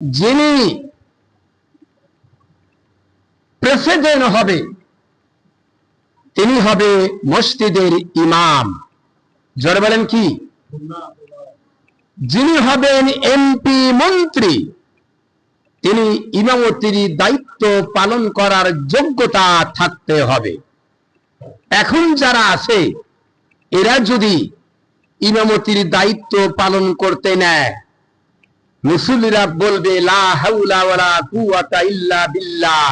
যিনি প্রেসিডেন্ট হবে তিনি হবে মসজিদের ইমাম। জোরে বলেন কি? যিনি হবেন এমপি মন্ত্রী তিনি ইমামতির দায়িত্ব পালন করার যোগ্যতা থাকতে হবে। এখন যারা আছে এরা যদি ইমামতির দায়িত্ব পালন করতে নেয়, মুসল্লিরা বলবে লা হাওলা ওয়ালা কুওয়াতা ইল্লা বিল্লাহ,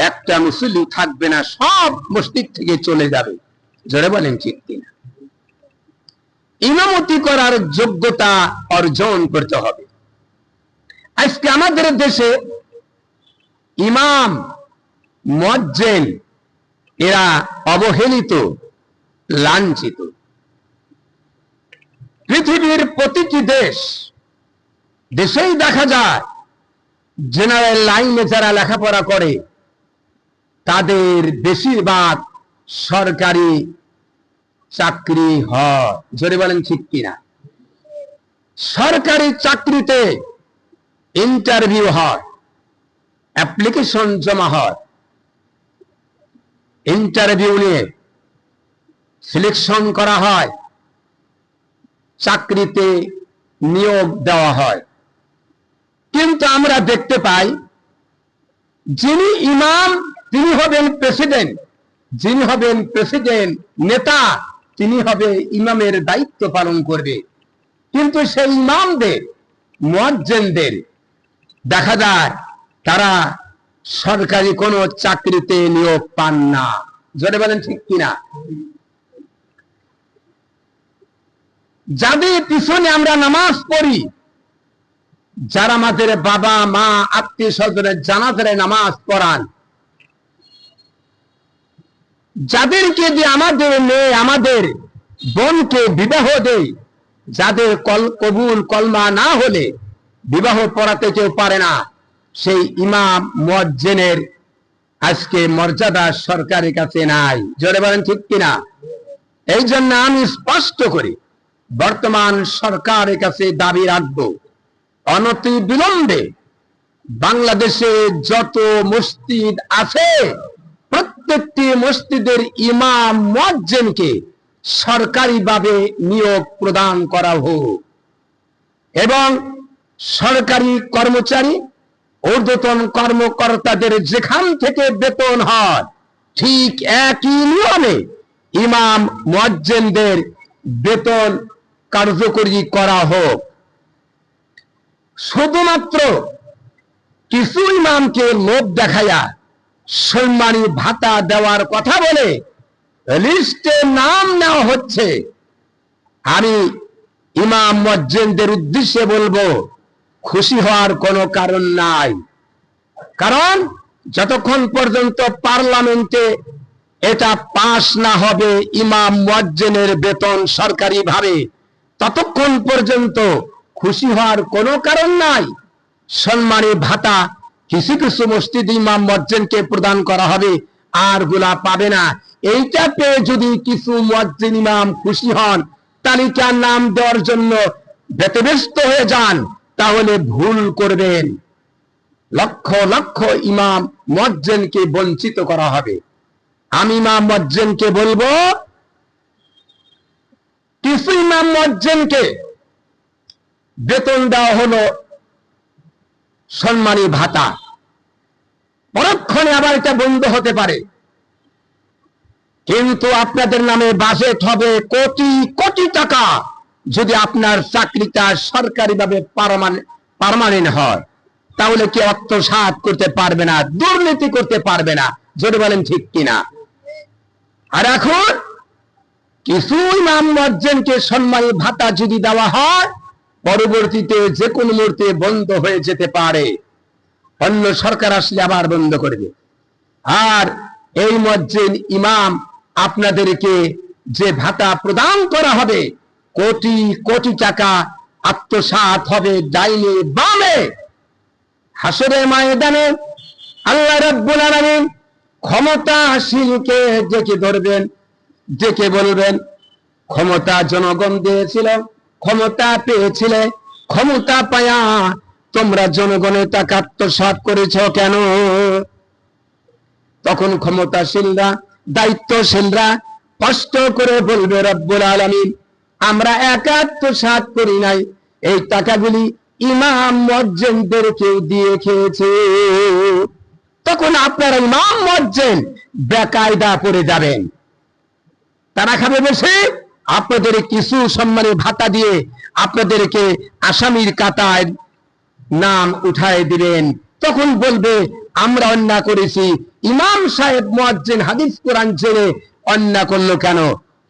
একটা মুসল্লি থাকবে না, সব মসজিদ থেকে চলে যাবে। জোরে বলেন ঠিক কিনা? ইমামতি করার যোগ্যতা অর্জন করতে হবে। আজকে আমাদের দেশে ইমাম মুয়াজ্জিন এরা অবহেলিত, লাঞ্ছিত। পৃথিবীর প্রতিটি দেশেই দেখা যায় জেনারেল লাইনে যারা লেখাপড়া করে তাদের বেশিরভাগ সরকারি চাকরি হয়। জোরে বলেন ঠিক কিনা? সরকারি চাকরিতে ইন্টারভিউ হয়, অ্যাপ্লিকেশন জমা হয়, ইন্টারভিউ নিয়ে সিলেকশন করা হয়, চাকরিতে নিয়োগ দেওয়া হয়। কিন্তু আমরা দেখতে পাই যিনি ইমাম তিনি হবেন প্রেসিডেন্ট, যিনি হবেন প্রেসিডেন্ট নেতা তিনি হবে ইমামের দায়িত্ব পালন করবে। কিন্তু সেই ইমামদের মুয়াজ্জিনদের দেখা যায় তারা সরকারি কোনো চাকরিতে নিয়োগ পান না। জোরে বলেন ঠিক কিনা? যাদের পিছনে আমরা নামাজ পড়ি, যারা আমাদের বাবা মা আত্মীয় স্বজনের জানাজার নামাজ পড়ান, যাদেরকে দিয়ে আমাদের মেয়ে আমাদের বোনকে বিবাহ দেয়, যাদের কবুল কলমা না হলে বিবাহ পড়াতে কেউ পারে না, সেই ইমাম মুয়াজ্জিনের আজকে মর্যাদা সরকারের কাছে নাই। জোরে বলেন ঠিক কিনা? এই জন্য আমি স্পষ্ট করি বর্তমান সরকারের কাছে দাবি রাখবো, অনতি বিলম্বে বাংলাদেশে যত মসজিদ আছে প্রত্যেকটি মসজিদের ইমাম মুয়াজ্জিনকে সরকারিভাবে নিয়োগ প্রদান করা হোক এবং সরকারি কর্মচারী ঊর্ধ্বতন কর্মকর্তাদের যেখান থেকে বেতন হয় ঠিক একই নিয়মে ইমাম মুয়াজ্জিনদের বেতন কার্যকরী করা হোক। শুধুমাত্র কিছু ইমামকে লোভ দেখাইয়া সম্মানী ভাতা দেওয়ার কথা বলে লিস্টে নাম নেওয়া হচ্ছে। আমি ইমাম মুয়াজ্জিনদের উদ্দেশ্যে বলবো খুশি হওয়ার কোনো কারণ নাই। কারণ যতক্ষণ পর্যন্ত পার্লামেন্টে এটা পাস না হবে ইমাম মুয়াজ্জিনের বেতন সরকারি ভাবে, ততক্ষণ পর্যন্ত খুশি হওয়ার কোনো কারণ নাই। সম্মানী ভাতা কিছু কিছু মসজিদ ইমাম মুয়াজ্জিনকে প্রদান করা হবে, আর গুলা পাবে না। এইটা পেয়ে যদি কিছু মুয়াজ্জিন ইমাম খুশি হন, তালিকার নাম দেওয়ার জন্য ব্যতিব্যস্ত হয়ে যান, তাহলে ভুল করবেন। লক্ষ লক্ষ ইমাম মুয়াজ্জিনকে বঞ্চিত করা হবে। আমি ইমাম মুয়াজ্জিনকে বলবো কিছু ইমাম মুয়াজ্জিনকে বেতন দেওয়া হলো সম্মানী ভাতা, পরক্ষণে আবার এটা বন্ধ হতে পারে। কিন্তু আপনাদের নামে বাজেট হবে কোটি কোটি টাকা যদি আপনার চাকরিটা সরকারিভাবে পার্মানেন্ট হয়, তাহলে কি আত্মসাৎ করতে পারবে না, দুর্নীতি করতে পারবে না। যদি বলেন ঠিক কিনা? আর এখন কিছু ইমাম মুয়াজ্জিনকে সম্মানী ভাতা যদি দেওয়া হয়, পরবর্তীতে যে কোনো মুহূর্তে বন্ধ হয়ে যেতে পারে, অন্য সরকার আসলে আবার বন্ধ করবে। আর এই মুয়াজ্জিন ইমাম আপনাদেরকে যে ভাতা প্রদান করা হবে কোটি কোটি টাকা আত্মসাৎ হবে ডাইনে বামে। হাসরের ময়দানে আল্লাহ রাব্বুল আলামিন ক্ষমতাশীলকে ডেকে ধরবেন, ডেকে বলবেন ক্ষমতা জনগণ দিয়েছিল, ক্ষমতা পেয়েছিলে, ক্ষমতা পায়া তোমরা জনগণের টাকা আত্মসাৎ করেছ কেন? তখন ক্ষমতাশীলরা, দায়িত্বশীলরা কষ্ট করে বলবে, রব্বুল আলামিন আমরা একা আত্মসাৎ করি নাই, এই টাকাগুলি ইমাম মুয়াজ্জিনদেরকে দিয়ে খেয়েছে। তখন আপনারা ইমাম মুয়াজ্জিন বেকায়দা পড়ে যাবেন। তারা খাবে বেশি, আপনাদের কিছু সম্মানী ভাতা দিয়ে আপনাদেরকে আসামির কাতায় নাম উঠায় দিবেন। তখন বলবে আমরা অন্যায় করেছি, ইমাম সাহেব মুয়াজ্জিন হাদিস কোরআন ছেড়ে অন্যায় করলো কেন?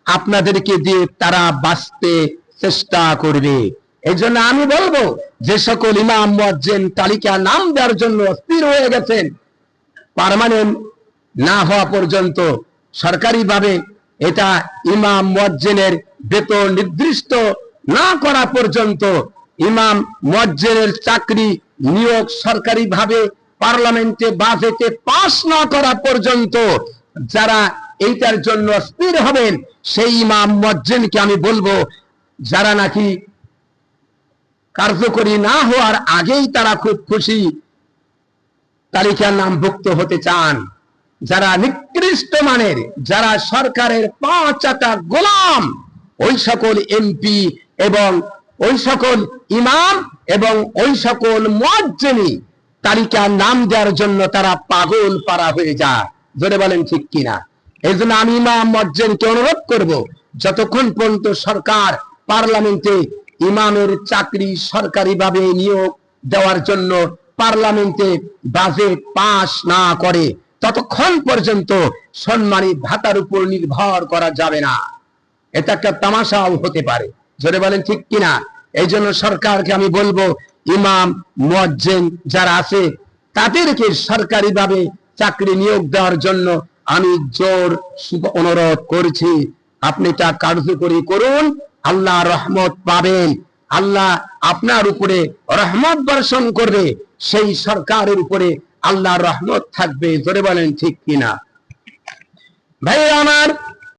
আপনাদেরকে দিয়ে তারা বাঁচতে চেষ্টা করবে। এই জন্য আমি বলবো, যে সকল ইমাম মুয়াজ্জিন তালিকা নাম দেওয়ার জন্য অস্থির হয়ে গেছেন, পার্মানেন্ট না হওয়া পর্যন্ত, সরকারিভাবে এটা ইমাম মুয়াজ্জিনের বেতন নির্দিষ্ট না করা পর্যন্ত, ইমাম মুয়াজ্জিনের চাকরি নিয়োগ সরকারিভাবে পার্লামেন্টে বাজেটে পাস না করা পর্যন্ত যারা এইটার জন্য অস্থির হবেন, সেই ইমাম মুয়াজ্জিনকে আমি বলবো, যারা নাকি কার্যকরী না হওয়ার আগেই তারা খুব খুশি তালিকার নামভুক্ত হতে চান, যারা নিকৃষ্ট মানের, যারা সরকারের পাঁচ আটা গোলাম, ওই সকল এমপি এবং ওই সকল ইমাম এবং ওই সকল মুয়াজ্জিনি তালিকার নাম দেওয়ার জন্য তারা পাগল পারা হয়ে যায়। জোরে বলেন ঠিক কিনা? এই জন্য আমি ইমাম মুয়াজ্জিনকে অনুরোধ করব, যতক্ষণ পর্যন্ত সরকার পার্লামেন্টে ইমামের চাকরি সরকারিভাবে নিয়োগ দেওয়ার জন্য পার্লামেন্টে বাজেট পাস না করে, ততক্ষণ পর্যন্ত সম্মানী ভাতার উপর নির্ভর করা যাবে না। এটা একটা তামাশাও হতে পারে। জোরে বলেন ঠিক কিনা? এই জন্য সরকারকে আমি বলবো, ইমাম মুয়াজ্জিন যারা আছে তাদেরকে সরকারিভাবে চাকরি নিয়োগ দেওয়ার জন্য আমি জোর অনুরোধ করছি, আপনি তা কার্যকরী করুন, আল্লাহ রহমত পাবেন, আল্লাহ আপনার উপরে রহমত বর্ষণ করবে, সেই সরকারের উপরে আল্লাহ রহমত থাকবে। জোরে বলেন ঠিক কিনা? ভাই আমার,